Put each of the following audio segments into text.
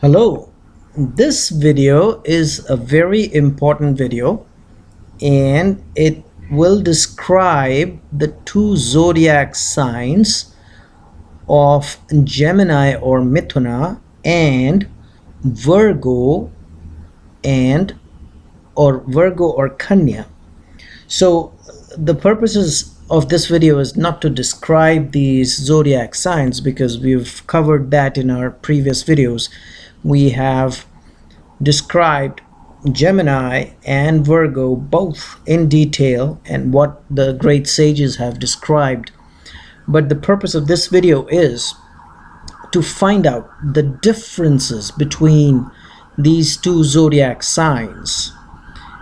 Hello, this video is a very important video and it will describe the two zodiac signs of Gemini or Mithuna and Virgo and Virgo or Kanya. So the purposes of this video is not to describe these zodiac signs because we've covered that in our previous videos. We have described Gemini and Virgo both in detail and what the great sages have described. But the purpose of this video is to find out the differences between these two zodiac signs.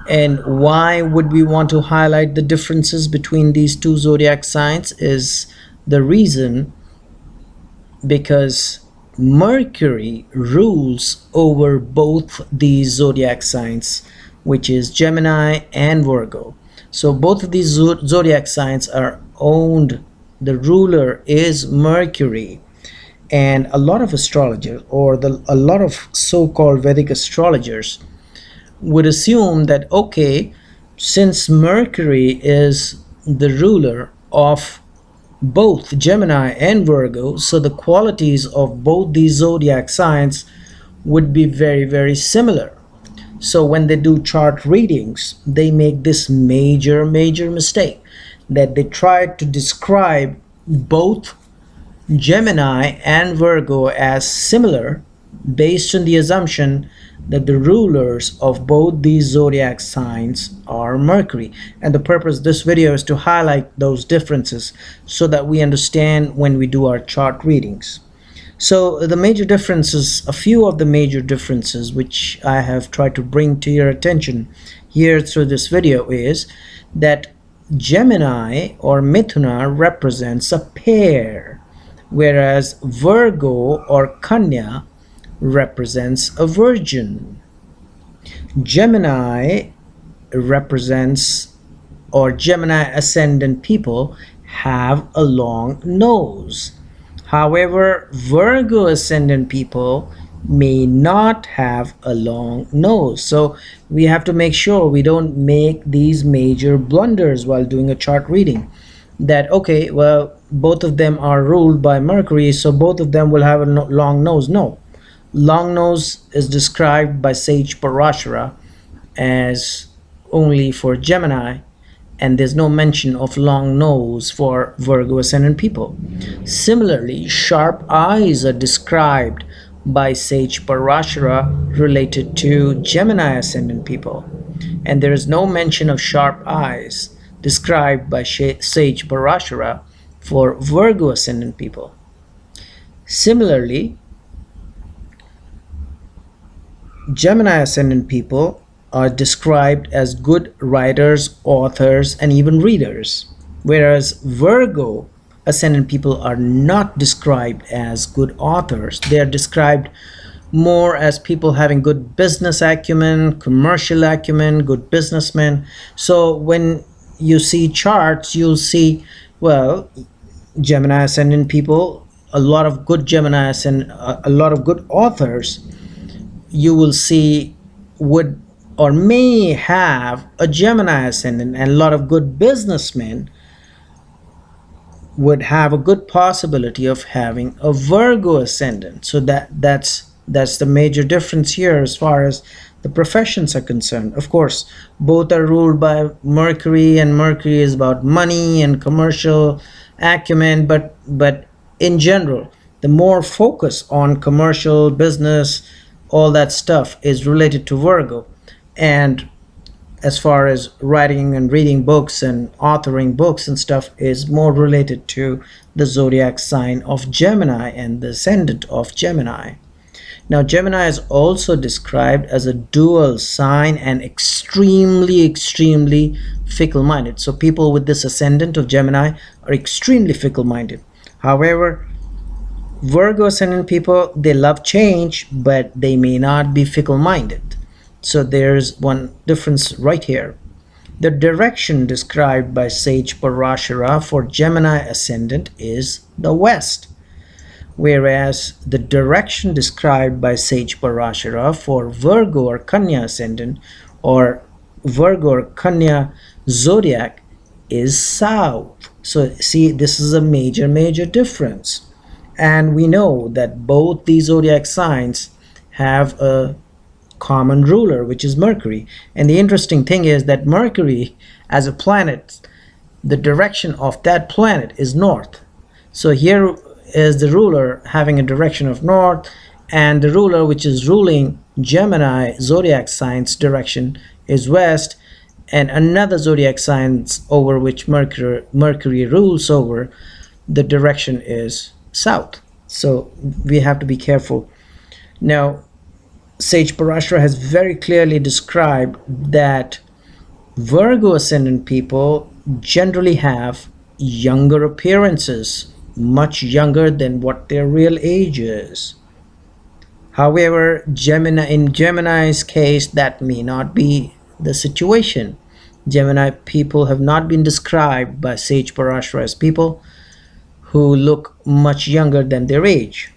And why would we want to highlight the differences between these two zodiac signs is the reason because Mercury rules over both these zodiac signs, which is Gemini and Virgo. So both of these zodiac signs are owned. The ruler is Mercury. And a lot of astrologers or a lot of so-called Vedic astrologers would assume that, okay, since Mercury is the ruler of both Gemini and Virgo, so the qualities of both these zodiac signs would be very, very similar. So when they do chart readings, they make this major mistake that they try to describe both Gemini and Virgo as similar based on the assumption that the rulers of both these zodiac signs are Mercury. And the purpose of this video is to highlight those differences so that we understand when we do our chart readings. So the major differences, a few of the major differences which I have tried to bring to your attention here through this video is that Gemini or Mithuna represents a pair, whereas Virgo or Kanya represents a virgin. Gemini represents, or Gemini ascendant people have a long nose. However, Virgo ascendant people may not have a long nose. So we have to make sure we don't make these major blunders while doing a chart reading. That, okay, well, both of them are ruled by Mercury, so both of them will have a long nose. No. Long nose is described by sage Parashara as only for Gemini, and there's no mention of long nose for Virgo ascendant people. Similarly, sharp eyes are described by sage Parashara related to Gemini ascendant people, and there is no mention of sharp eyes described by sage Parashara for Virgo ascendant people. Similarly, Gemini ascendant people are described as good writers, authors, and even readers, whereas Virgo ascendant people are not described as good authors. They are described more as people having good business acumen, commercial acumen, good businessmen. So when you see charts, you'll see, well, Gemini ascendant people, a lot of good Gemini ascendant, a lot of good authors, you will see would or may have a Gemini ascendant, and a lot of good businessmen would have a good possibility of having a Virgo ascendant. So that's the major difference here as far as the professions are concerned. Of course, both are ruled by Mercury, and Mercury is about money and commercial acumen, but in general, the more focus on commercial business, all that stuff is related to Virgo. And as far as writing and reading books and authoring books and stuff is more related to the zodiac sign of Gemini and the ascendant of Gemini. Now, Gemini is also described as a dual sign and extremely fickle-minded. So people with this ascendant of Gemini are extremely fickle-minded. However, Virgo ascendant people, they love change, but they may not be fickle-minded. So there's one difference right here. The direction described by sage Parashara for Gemini ascendant is the west, whereas the direction described by Sage Parashara for Virgo or Kanya ascendant or Virgo or Kanya zodiac is south. So see, this is a major difference. And we know that both these zodiac signs have a common ruler, which is Mercury. And the interesting thing is that Mercury, as a planet, the direction of that planet is north. So here is the ruler having a direction of north, and the ruler which is ruling Gemini zodiac sign's direction is west, and another zodiac signs over which Mercury rules over, the direction is south. So we have to be careful. Now, Sage Parashara has very clearly described that Virgo ascendant people generally have younger appearances, much younger than what their real age is. However, in Gemini's case, that may not be the situation. Gemini people have not been described by Sage Parashara as people who look much younger than their age.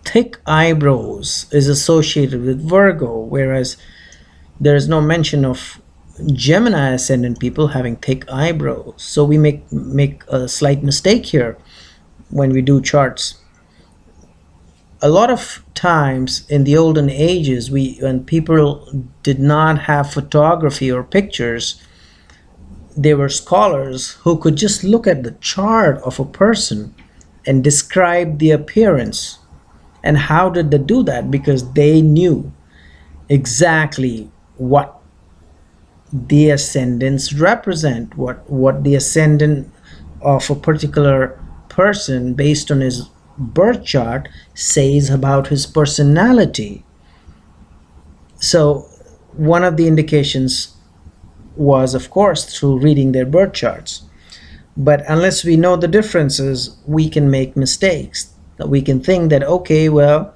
Thick eyebrows is associated with Virgo, whereas there is no mention of Gemini ascendant people having thick eyebrows. So we make a slight mistake here when we do charts. A lot of times in the olden ages, when people did not have photography or pictures, there were scholars who could just look at the chart of a person and describe the appearance. And how did they do that? Because they knew exactly what the ascendants represent, what the ascendant of a particular person based on his birth chart says about his personality. So one of the indications was, of course, through reading their birth charts. But unless we know the differences, we can make mistakes. We can think that, okay, well,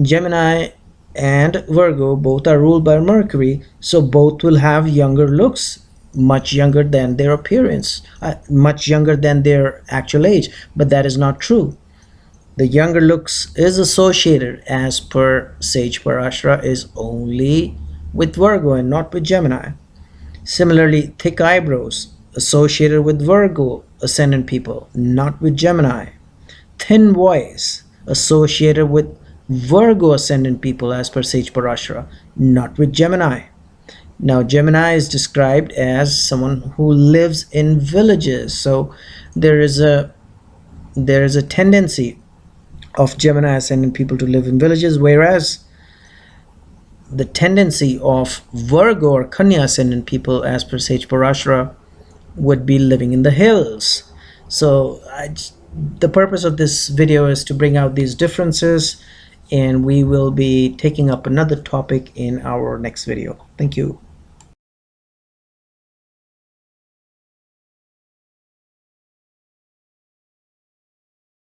Gemini and Virgo both are ruled by Mercury, so both will have younger looks, much younger than their appearance, much younger than their actual age. But that is not true. The younger looks is associated, as per Sage Parashara, is only with Virgo and not with Gemini. Similarly, thick eyebrows associated with Virgo ascendant people, not with Gemini. Thin voice associated with Virgo ascendant people, as per Sage Parashara, not with Gemini. Now, Gemini is described as someone who lives in villages, so there is a tendency of Gemini ascendant people to live in villages, whereas the tendency of Virgo or Kanya ascendant people, as per Sage Parashara, would be living in the hills. So the purpose of this video is to bring out these differences, and we will be taking up another topic in our next video. Thank you.